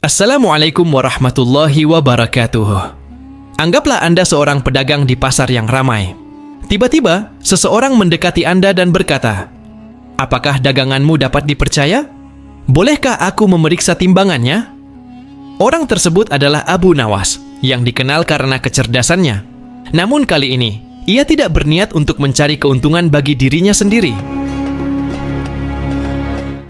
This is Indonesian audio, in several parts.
Assalamualaikum warahmatullahi wabarakatuh. Anggaplah Anda seorang pedagang di pasar yang ramai. Tiba-tiba, seseorang mendekati Anda dan berkata, "Apakah daganganmu dapat dipercaya? Bolehkah aku memeriksa timbangannya?" Orang tersebut adalah Abu Nawas, yang dikenal karena kecerdasannya. Namun kali ini, ia tidak berniat untuk mencari keuntungan bagi dirinya sendiri.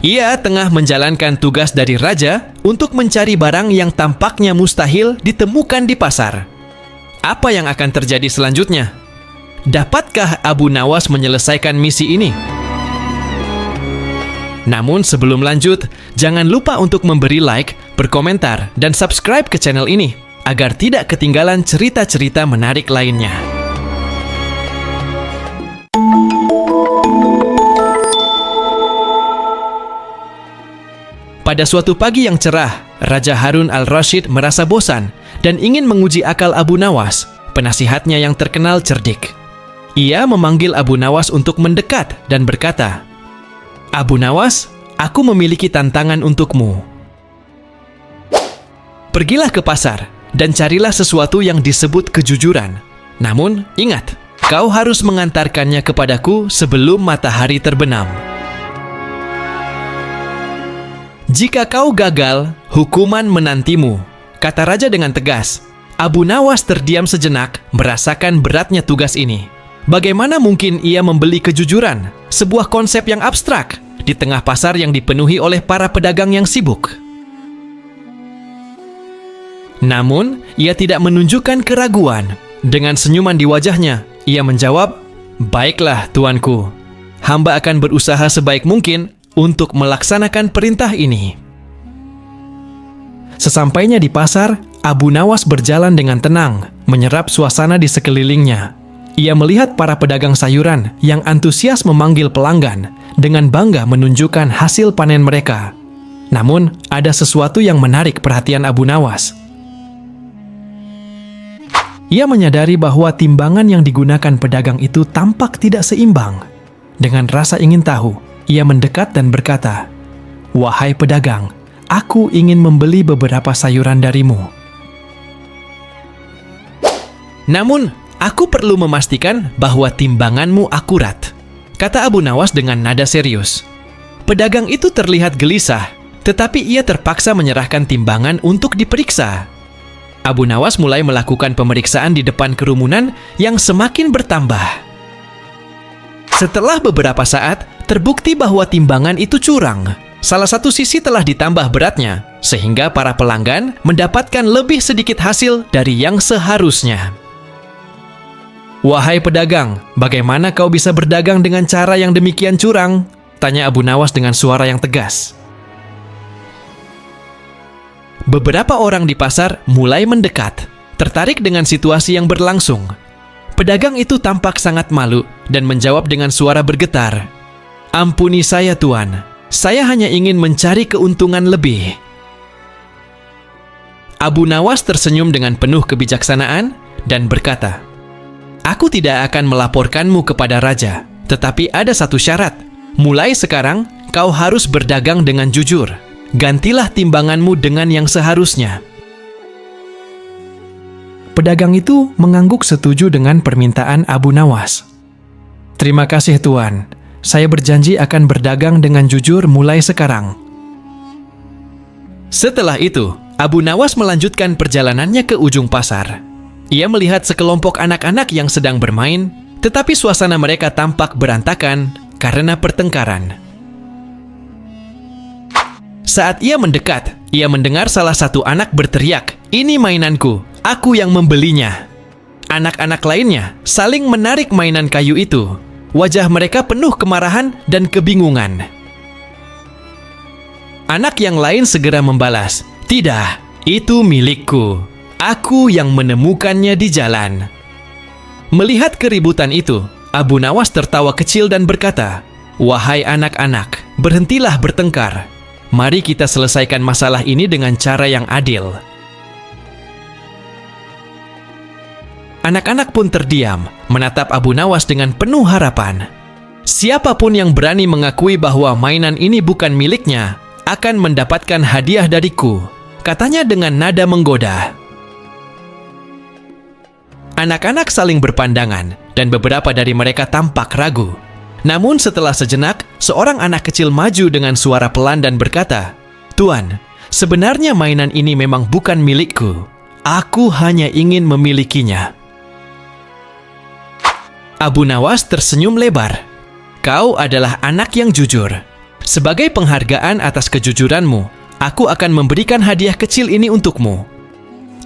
Ia tengah menjalankan tugas dari raja untuk mencari barang yang tampaknya mustahil ditemukan di pasar. Apa yang akan terjadi selanjutnya? Dapatkah Abu Nawas menyelesaikan misi ini? Namun sebelum lanjut, jangan lupa untuk memberi like, berkomentar, dan subscribe ke channel ini agar tidak ketinggalan cerita-cerita menarik lainnya. Pada suatu pagi yang cerah, Raja Harun al-Rasyid merasa bosan dan ingin menguji akal Abu Nawas, penasihatnya yang terkenal cerdik. Ia memanggil Abu Nawas untuk mendekat dan berkata, "Abu Nawas, aku memiliki tantangan untukmu. Pergilah ke pasar dan carilah sesuatu yang disebut kejujuran. Namun, ingat, kau harus mengantarkannya kepadaku sebelum matahari terbenam. Jika kau gagal, hukuman menantimu," kata raja dengan tegas. Abu Nawas terdiam sejenak, merasakan beratnya tugas ini. Bagaimana mungkin ia membeli kejujuran, sebuah konsep yang abstrak, di tengah pasar yang dipenuhi oleh para pedagang yang sibuk? Namun, ia tidak menunjukkan keraguan. Dengan senyuman di wajahnya, ia menjawab, "Baiklah, tuanku. Hamba akan berusaha sebaik mungkin untuk melaksanakan perintah ini." Sesampainya di pasar, Abu Nawas berjalan dengan tenang, menyerap suasana di sekelilingnya. Ia melihat para pedagang sayuran yang antusias memanggil pelanggan dengan bangga menunjukkan hasil panen mereka. Namun, ada sesuatu yang menarik perhatian Abu Nawas. Ia menyadari bahwa timbangan yang digunakan pedagang itu tampak tidak seimbang. Dengan rasa ingin tahu, ia mendekat dan berkata, "Wahai pedagang, aku ingin membeli beberapa sayuran darimu. Namun, aku perlu memastikan bahwa timbanganmu akurat," kata Abu Nawas dengan nada serius. Pedagang itu terlihat gelisah, tetapi ia terpaksa menyerahkan timbangan untuk diperiksa. Abu Nawas mulai melakukan pemeriksaan di depan kerumunan yang semakin bertambah. Setelah beberapa saat, terbukti bahwa timbangan itu curang. Salah satu sisi telah ditambah beratnya, sehingga para pelanggan mendapatkan lebih sedikit hasil dari yang seharusnya. "Wahai pedagang, bagaimana kau bisa berdagang dengan cara yang demikian curang?" tanya Abu Nawas dengan suara yang tegas. Beberapa orang di pasar mulai mendekat, tertarik dengan situasi yang berlangsung. Pedagang itu tampak sangat malu dan menjawab dengan suara bergetar, "Ampuni saya, Tuan. Saya hanya ingin mencari keuntungan lebih." Abu Nawas tersenyum dengan penuh kebijaksanaan dan berkata, "Aku tidak akan melaporkanmu kepada raja, tetapi ada satu syarat. Mulai sekarang, kau harus berdagang dengan jujur. Gantilah timbanganmu dengan yang seharusnya." Pedagang itu mengangguk setuju dengan permintaan Abu Nawas. "Terima kasih, Tuan. Saya berjanji akan berdagang dengan jujur mulai sekarang." Setelah itu, Abu Nawas melanjutkan perjalanannya ke ujung pasar. Ia melihat sekelompok anak-anak yang sedang bermain, tetapi suasana mereka tampak berantakan karena pertengkaran. Saat ia mendekat, ia mendengar salah satu anak berteriak, "Ini mainanku, aku yang membelinya." Anak-anak lainnya saling menarik mainan kayu itu. Wajah mereka penuh kemarahan dan kebingungan. Anak yang lain segera membalas, "Tidak, itu milikku. Aku yang menemukannya di jalan." Melihat keributan itu, Abu Nawas tertawa kecil dan berkata, "Wahai anak-anak, berhentilah bertengkar. Mari kita selesaikan masalah ini dengan cara yang adil." Anak-anak pun terdiam, menatap Abu Nawas dengan penuh harapan. Siapapun yang berani mengakui bahwa mainan ini bukan miliknya, akan mendapatkan hadiah dariku, katanya dengan nada menggoda. Anak-anak saling berpandangan dan beberapa dari mereka tampak ragu. Namun setelah sejenak, seorang anak kecil maju dengan suara pelan dan berkata, "Tuan, sebenarnya mainan ini memang bukan milikku. Aku hanya ingin memilikinya." Abu Nawas tersenyum lebar. "Kau adalah anak yang jujur. Sebagai penghargaan atas kejujuranmu, aku akan memberikan hadiah kecil ini untukmu."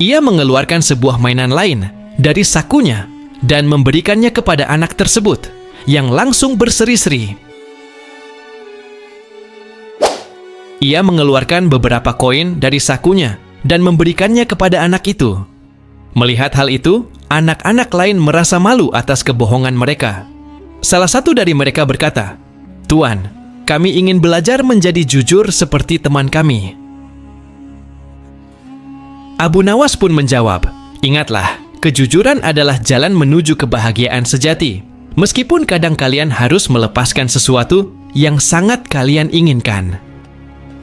Ia mengeluarkan sebuah mainan lain dari sakunya dan memberikannya kepada anak tersebut, yang langsung berseri-seri. Ia mengeluarkan beberapa koin dari sakunya dan memberikannya kepada anak itu. Melihat hal itu, anak-anak lain merasa malu atas kebohongan mereka. Salah satu dari mereka berkata, "Tuan, kami ingin belajar menjadi jujur seperti teman kami." Abu Nawas pun menjawab, "Ingatlah, kejujuran adalah jalan menuju kebahagiaan sejati. Meskipun kadang kalian harus melepaskan sesuatu yang sangat kalian inginkan."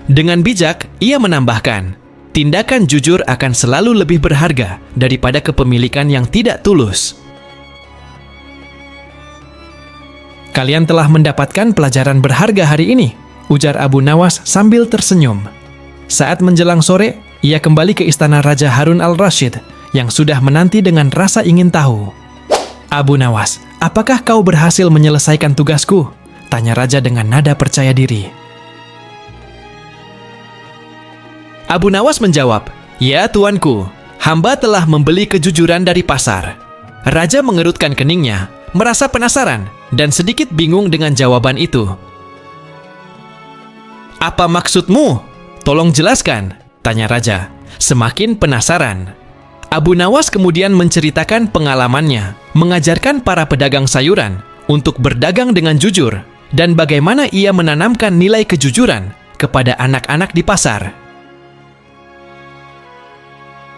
Dengan bijak, ia menambahkan, tindakan jujur akan selalu lebih berharga daripada kepemilikan yang tidak tulus. "Kalian telah mendapatkan pelajaran berharga hari ini," ujar Abu Nawas sambil tersenyum. Saat menjelang sore, ia kembali ke istana Raja Harun al-Rashid yang sudah menanti dengan rasa ingin tahu. "Abu Nawas, apakah kau berhasil menyelesaikan tugasku?" tanya raja dengan nada percaya diri. Abu Nawas menjawab, "Ya tuanku, hamba telah membeli kejujuran dari pasar." Raja mengerutkan keningnya, merasa penasaran dan sedikit bingung dengan jawaban itu. "Apa maksudmu? Tolong jelaskan," tanya raja, semakin penasaran. Abu Nawas kemudian menceritakan pengalamannya, mengajarkan para pedagang sayuran untuk berdagang dengan jujur, dan bagaimana ia menanamkan nilai kejujuran kepada anak-anak di pasar.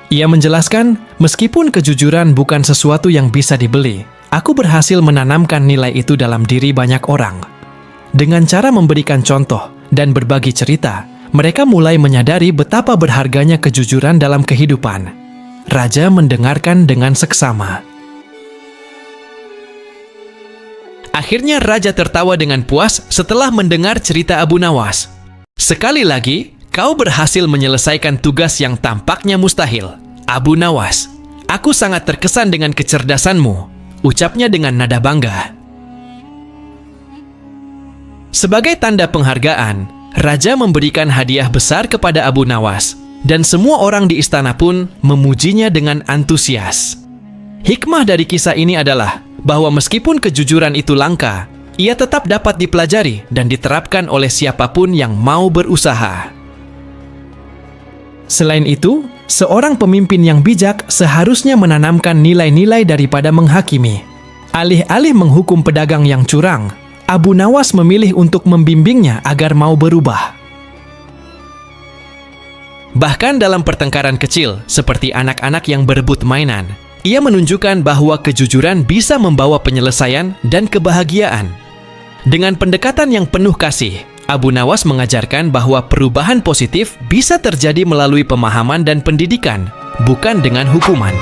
Ia menjelaskan, meskipun kejujuran bukan sesuatu yang bisa dibeli, aku berhasil menanamkan nilai itu dalam diri banyak orang. Dengan cara memberikan contoh dan berbagi cerita, mereka mulai menyadari betapa berharganya kejujuran dalam kehidupan. Raja mendengarkan dengan seksama. Akhirnya raja tertawa dengan puas setelah mendengar cerita Abu Nawas. "Sekali lagi, kau berhasil menyelesaikan tugas yang tampaknya mustahil, Abu Nawas. Aku sangat terkesan dengan kecerdasanmu," ucapnya dengan nada bangga. Sebagai tanda penghargaan, raja memberikan hadiah besar kepada Abu Nawas, dan semua orang di istana pun memujinya dengan antusias. Hikmah dari kisah ini adalah bahwa meskipun kejujuran itu langka, ia tetap dapat dipelajari dan diterapkan oleh siapapun yang mau berusaha. Selain itu, seorang pemimpin yang bijak seharusnya menanamkan nilai-nilai daripada menghakimi. Alih-alih menghukum pedagang yang curang, Abu Nawas memilih untuk membimbingnya agar mau berubah. Bahkan dalam pertengkaran kecil, seperti anak-anak yang berebut mainan, ia menunjukkan bahwa kejujuran bisa membawa penyelesaian dan kebahagiaan. Dengan pendekatan yang penuh kasih, Abu Nawas mengajarkan bahwa perubahan positif bisa terjadi melalui pemahaman dan pendidikan, bukan dengan hukuman.